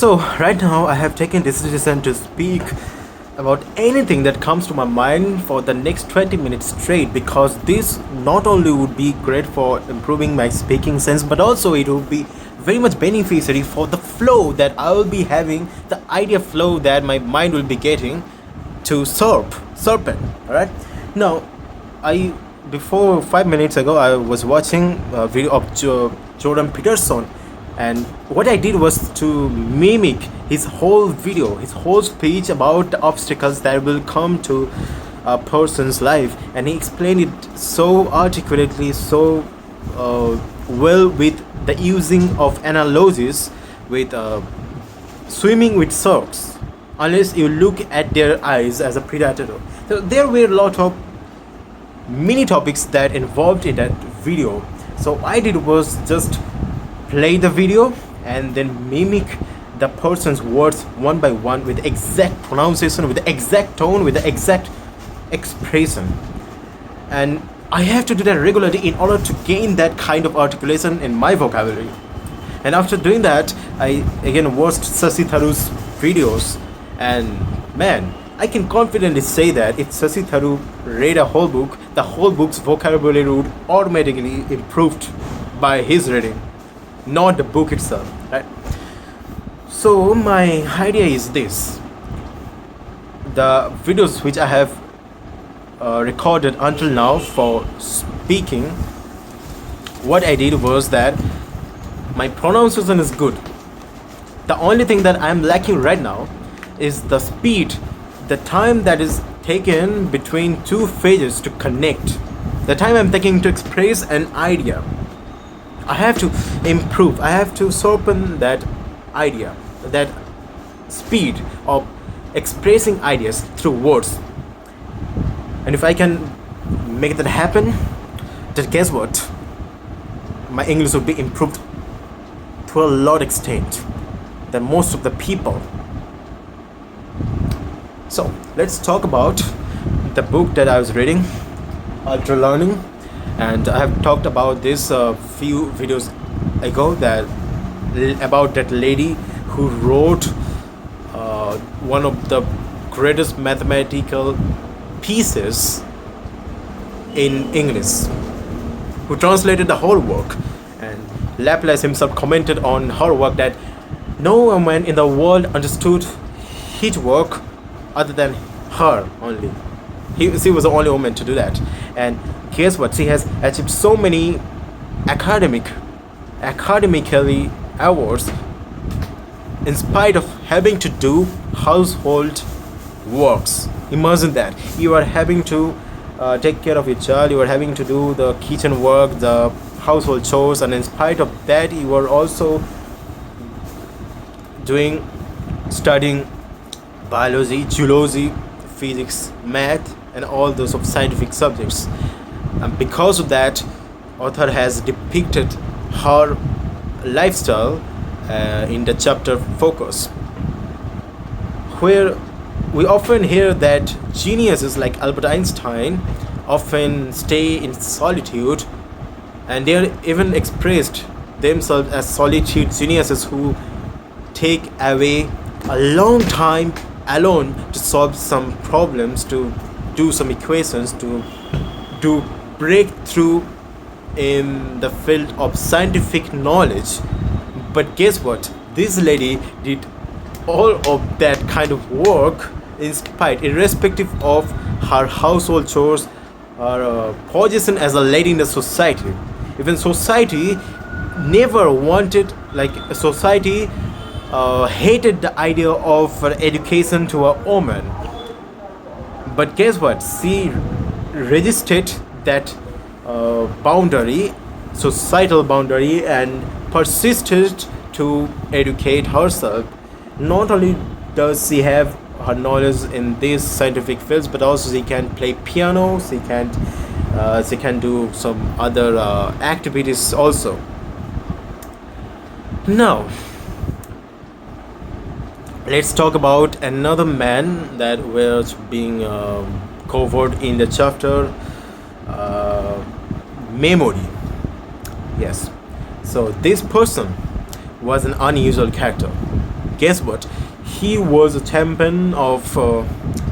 So, right now, I have taken this decision to speak about anything that comes to my mind for the next 20 minutes straight because this not only would be great for improving my speaking sense but also it would be very much beneficiary for the flow that I will be having, the idea flow that my mind will be getting to serpent. All right. Now, I before 5 minutes ago I was watching a video of Jordan Peterson, and what I did was to mimic his whole video, his whole speech about the obstacles that will come to a person's life, and he explained it so articulately, so well, with the using of analogies with swimming with sharks. Unless you look at their eyes as a predator, so there were a lot of mini topics that involved in that video. So I did was just play the video and then mimic the person's words one by one with exact pronunciation, with the exact tone, with the exact expression. And I have to do that regularly in order to gain that kind of articulation in my vocabulary. And after doing that, I again watched Shashi Tharoor's videos, and man, I can confidently say that if Shashi Tharoor read a whole book, the whole book's vocabulary would automatically improved by his reading, not the book itself. Right? So my idea is this: the videos which I have recorded until now for speaking, what I did was that my pronunciation is good. The only thing that I'm lacking right now is the speed, the time that is taken between two phases to connect, the time I'm taking to express an idea. I have to improve, I have to sharpen that idea, that speed of expressing ideas through words. And if I can make that happen, then guess what? My English will be improved to a lot extent than most of the people. So let's talk about the book that I was reading, Ultra Learning, and I have talked about this a few videos ago, that about that lady who wrote one of the greatest mathematical pieces in English, who translated the whole work. And Laplace himself commented on her work that no woman in the world understood his work other than her only. She was the only woman to do that. And guess what? She has achieved so many academically awards in spite of having to do household works. Imagine that you are having to take care of your child, you are having to do the kitchen work, the household chores, and in spite of that you are also studying biology, geology, physics, math, and all those of scientific subjects. And because of that, author has depicted her lifestyle in the chapter Focus, where we often hear that geniuses like Albert Einstein often stay in solitude, and they are even expressed themselves as solitude geniuses who take away a long time alone to solve some problems, to do some equations, to do breakthrough in the field of scientific knowledge. But guess what? This lady did all of that kind of work irrespective of her household chores, her position as a lady in the society. Even society never wanted, like society hated the idea of education to a woman. But guess what? She resisted that boundary, societal boundary, and persisted to educate herself. Not only does she have her knowledge in these scientific fields, but also she can play piano, she can do some other activities also. Now let's talk about another man that was being covered in the chapter Memory. Yes, so this person was an unusual character. guess what? He was a champion of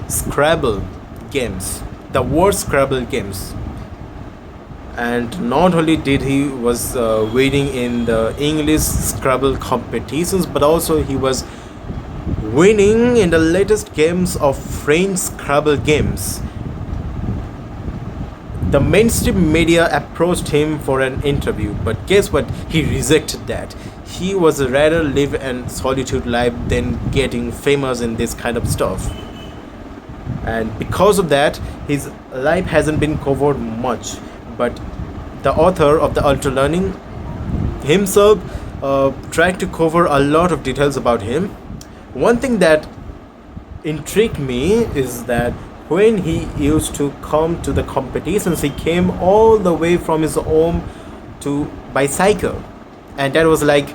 Scrabble games, the word Scrabble games. And not only did he was winning in the English Scrabble competitions, but also he was winning in the latest games of French Scrabble games. The mainstream media approached him for an interview, but guess what? He rejected that. He was rather live in solitude life than getting famous in this kind of stuff. And because of that, his life hasn't been covered much. But the author of the Ultra Learning himself tried to cover a lot of details about him. One thing that intrigued me is that when he used to come to the competitions, he came all the way from his home to bicycle, and that was like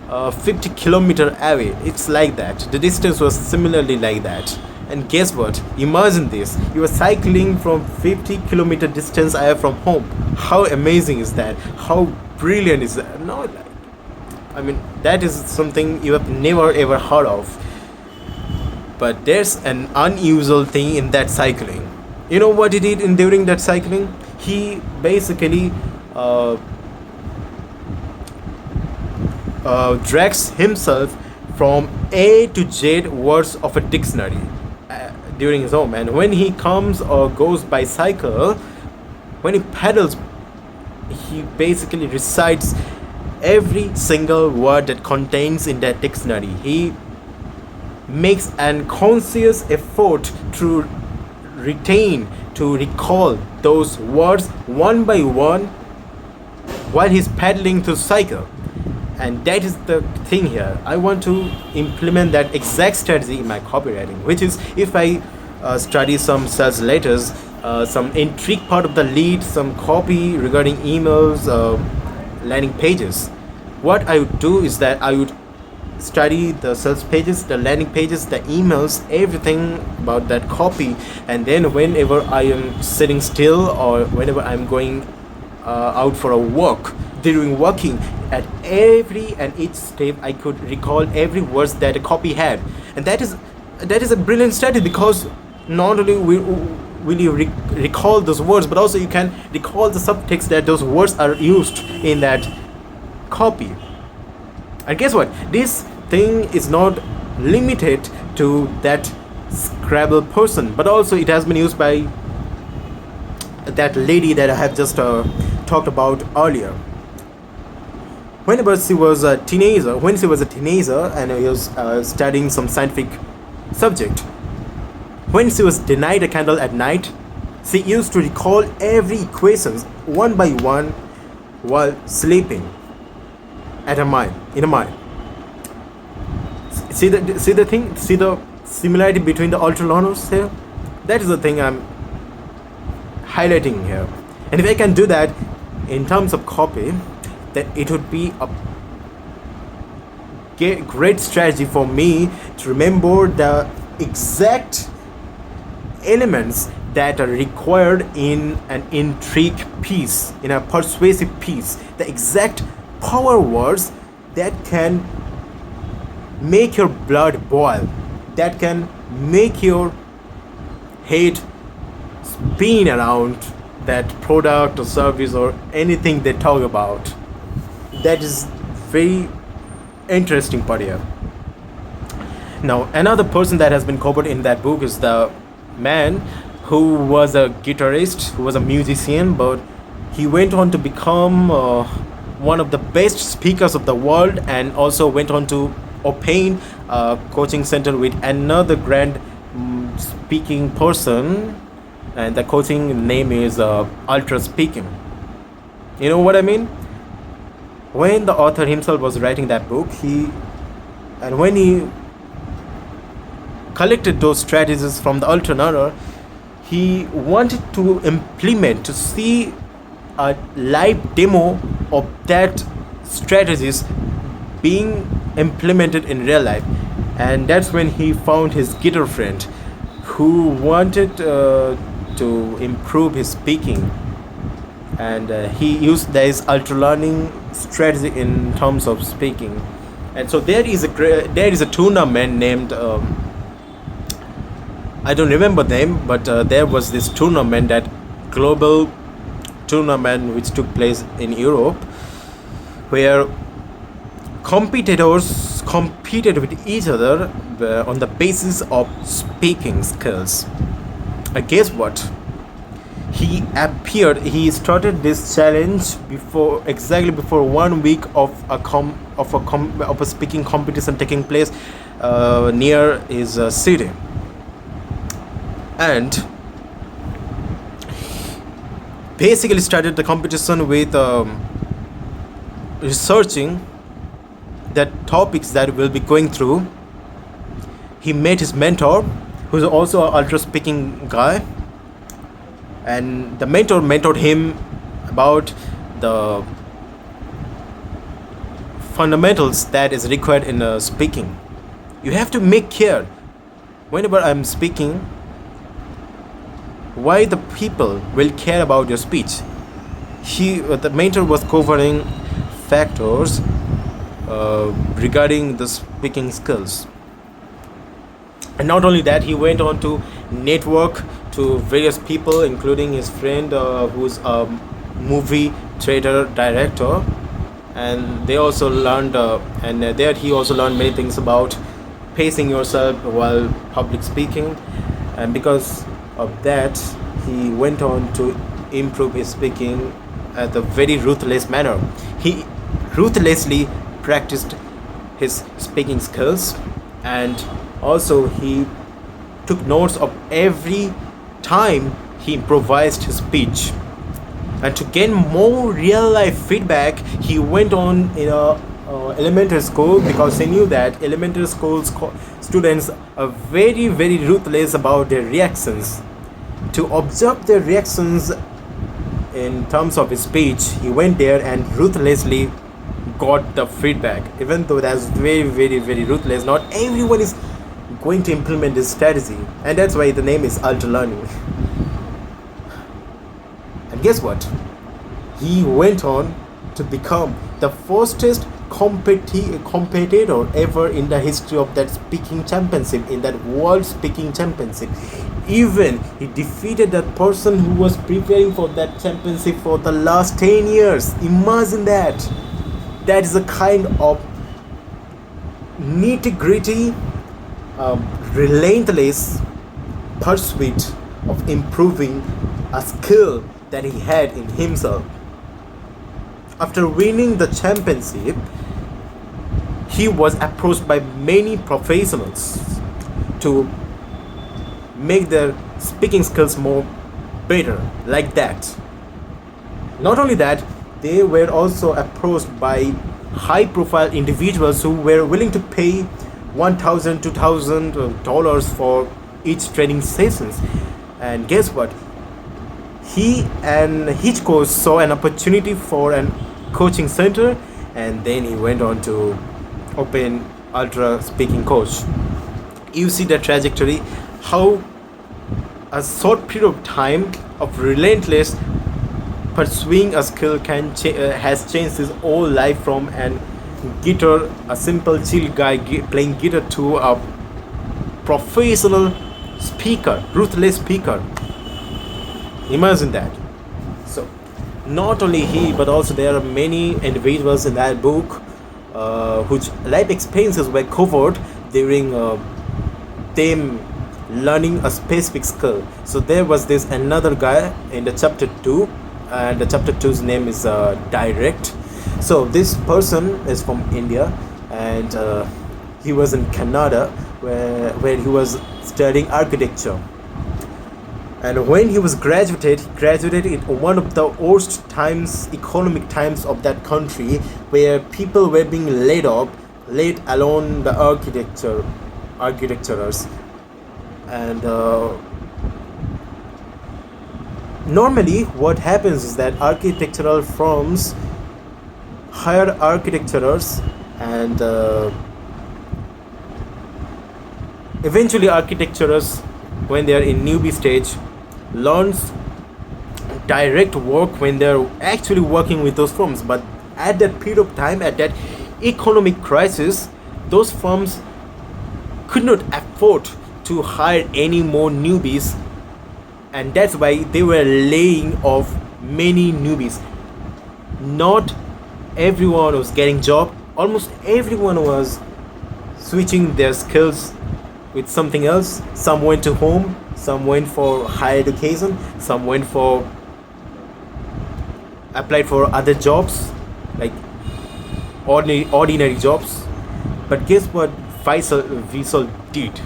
50 kilometer away. It's like that. The distance was similarly like that. And guess what? Imagine this. You were cycling from 50 kilometer distance away from home. How amazing is that? How brilliant is that? No, like, I mean, that is something you have never ever heard of. But there's an unusual thing in that cycling. You know what he did in during that cycling? He basically drags himself from A to Z words of a dictionary during his home. And when he comes or goes by cycle, when he pedals, he basically recites every single word that contains in that dictionary. He makes an conscious effort to retain, to recall those words one by one while he's pedaling to cycle. And that is the thing here. I want to implement that exact strategy in my copywriting, which is if I study some sales letters, some intrigue part of the lead, some copy regarding emails, landing pages. What I would do is that I would study the sales pages, the landing pages, the emails, everything about that copy, and then whenever I am sitting still or whenever I'm going out for a walk, during walking, at every and each step I could recall every words that a copy had. And that is a brilliant strategy, because not only will you recall those words, but also you can recall the subtext that those words are used in that copy. And guess what? This thing is not limited to that Scrabble person, but also it has been used by that lady that I have just talked about earlier. Whenever she was a teenager, when she was a teenager and I was studying some scientific subject, when she was denied a candle at night, she used to recall every equations one by one while sleeping at her mind, in her mind. See the thing, see the similarity between the ultra learners here. That is the thing I'm highlighting here. And if I can do that in terms of copy, then it would be a great strategy for me to remember the exact elements that are required in an intrigue piece, in a persuasive piece, the exact power words that can make your blood boil, that can make your head spin around that product or service or anything they talk about. That is very interesting part here. Now, another person that has been covered in that book is the man who was a guitarist, who was a musician, but he went on to become one of the best speakers of the world, and also went on to open a coaching center with another grand speaking person, and the coaching name is Ultra Speaking. You know what I mean? When the author himself was writing that book, when he collected those strategies from the Ultra Learner, he wanted to implement, to see a live demo of that strategies being implemented in real life. And that's when he found his guitar friend who wanted to improve his speaking, and he used this ultra learning strategy in terms of speaking. And so there is a tournament named I don't remember the name, but there was this tournament, that global tournament which took place in Europe, where competitors competed with each other on the basis of speaking skills. Guess what? He started this challenge exactly before 1 week of a speaking competition taking place near his city. And basically started the competition with researching the topics that we'll be going through. He met his mentor, who's also an ultra speaking guy, and the mentor mentored him about the fundamentals that is required in speaking. You have to make care whenever I'm speaking why the people will care about your speech. The mentor was covering factors regarding the speaking skills. And not only that, he went on to network to various people, including his friend who's a movie theater director. And they also learned, there he also learned many things about pacing yourself while public speaking. And because of that, he went on to improve his speaking at a very ruthless manner. He ruthlessly practiced his speaking skills, and also he took notes of every time he improvised his speech. And to gain more real life feedback, he went on in a elementary school, because he knew that elementary school students are very very ruthless about their reactions. To observe their reactions in terms of his speech, he went there and ruthlessly got the feedback. Even though that's very very very ruthless, not everyone is going to implement this strategy, and that's why the name is ultra learning. And guess what? He went on to become the fastest competitor ever in the history of that speaking championship, in that world speaking championship. Even he defeated that person who was preparing for that championship for the last 10 years. Imagine that. That is a kind of nitty gritty, relentless pursuit of improving a skill that he had in himself. After winning the championship, he was approached by many professionals to make their speaking skills more better, like that. Not only that, they were also approached by high profile individuals who were willing to pay $1,000, $2,000 for each training sessions. And guess what? He and his coach saw an opportunity for an coaching center, and then he went on to open ultra speaking coach. You see the trajectory, how a short period of time of relentless pursuing a skill has changed his whole life, from a simple chill guy playing guitar, to a professional speaker, ruthless speaker. Imagine that. So not only he, but also there are many individuals in that book whose life experiences were covered during them learning a specific skill. So there was this another guy in the chapter 2, and the chapter 2's name is Direct. So this person is from India, and he was in Canada, where he was studying architecture. And when he was graduated in one of the worst times, economic times of that country, where people were being laid off, let alone the architecturers. And normally what happens is that architectural firms hire architecturers, and eventually architecturers, when they are in newbie stage, learns direct work when they're actually working with those firms. But at that period of time, at that economic crisis, those firms could not afford to hire any more newbies, and that's why they were laying off many newbies. Not everyone was getting job. Almost everyone was switching their skills with something else. Some went to home, some went for higher education, some went for applied for other jobs, like ordinary jobs. But guess what Vishal did?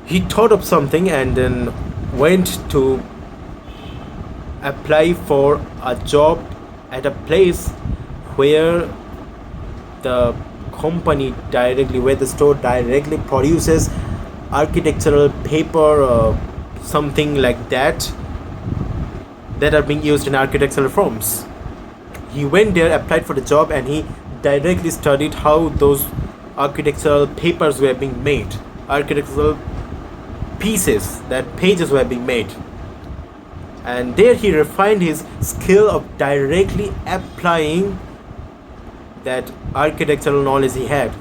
He thought of something and then went to apply for a job at a place where the where the store directly produces architectural paper or something like that are being used in architectural firms. He went there, applied for the job, and he directly studied how those architectural papers were being made, architectural pieces, that pages were being made. And there he refined his skill of directly applying that architectural knowledge he had.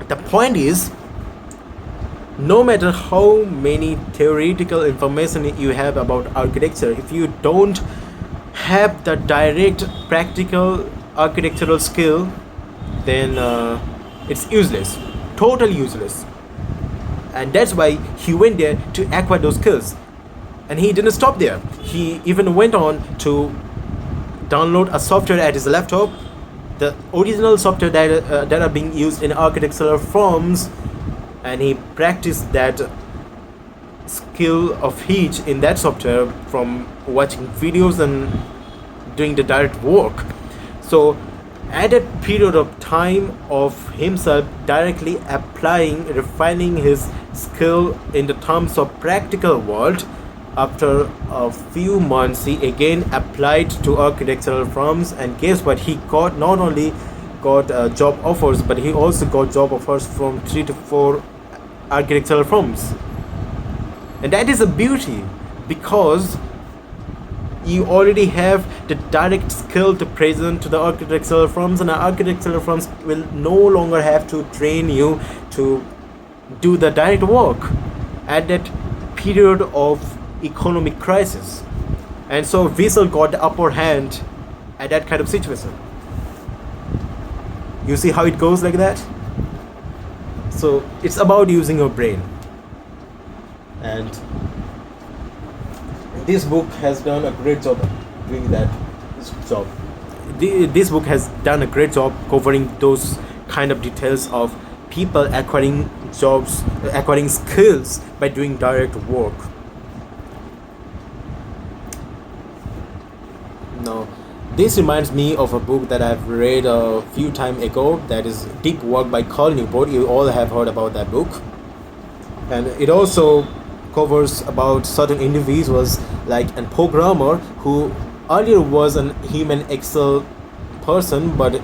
The point is, no matter how many theoretical information you have about architecture, if you don't have the direct practical architectural skill, then it's useless, totally useless. And that's why he went there to acquire those skills. And he didn't stop there. He even went on to download a software at his laptop, the original software that are being used in architectural firms, and he practiced that skill of his in that software from watching videos and doing the direct work. So at a period of time of himself directly applying, refining his skill in the terms of practical world, after a few months he again applied to architectural firms, and guess what, he got not only got job offers, but he also got job offers from 3 to 4 architectural firms. And that is a beauty, because you already have the direct skill to present to the architectural firms, and the architectural firms will no longer have to train you to do the direct work at that period of economic crisis. And so Vishal got the upper hand at that kind of situation. You see how it goes like that? So it's about using your brain. And this book has done a great job doing that job. This book has done a great job covering those kind of details of people acquiring jobs, acquiring skills by doing direct work. Now, this reminds me of a book that I've read a few time ago, that is Deep Work by Cal Newport. You all have heard about that book. And it also covers about certain individuals, like a programmer who earlier was a human Excel person, but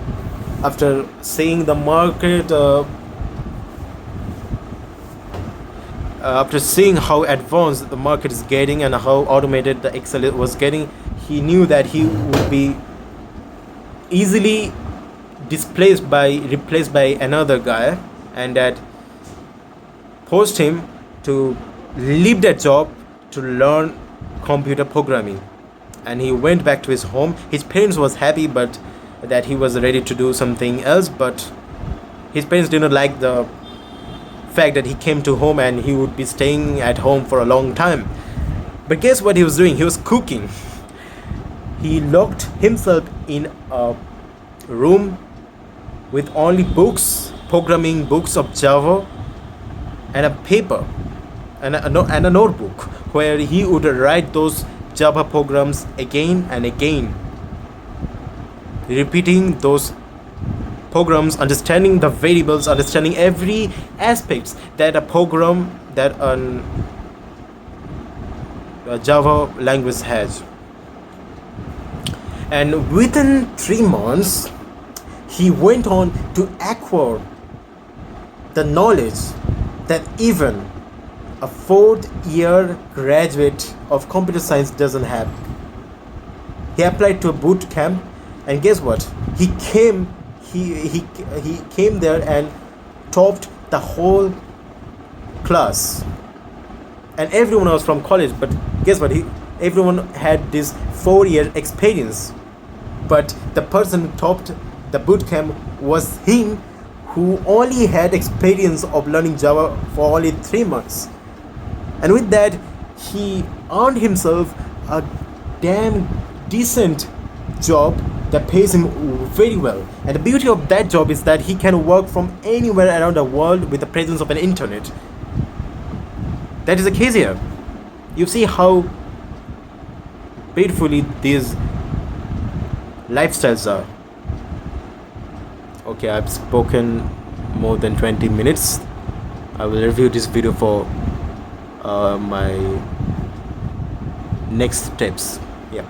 after seeing the market, after seeing how advanced the market is getting and how automated the Excel was getting, he knew that he would be easily replaced by another guy, and that forced him to leave that job to learn computer programming. And he went back to his home. His parents was happy, but that he was ready to do something else, but his parents did not like the fact that he came to home and he would be staying at home for a long time. But guess what he was doing? He was cooking. He locked himself in a room with only books, programming books of Java, and a paper and a notebook, where he would write those Java programs again and again, repeating those programs, understanding the variables, understanding every aspects that a program, that a Java language has. And within 3 months, he went on to acquire the knowledge that even a 4th year graduate of computer science doesn't have. He applied to a boot camp And guess what? He came there and topped the whole class, and everyone was from college. But guess what? Everyone had this 4 year experience, but the person who topped the boot camp was him, who only had experience of learning Java for only 3 months. And with that, he earned himself a damn decent job that pays him very well. And the beauty of that job is that he can work from anywhere around the world with the presence of an internet. That is the case here. You see how beautifully these lifestyles are. Okay, I've spoken more than 20 minutes. I will review this video for my next steps. Yeah.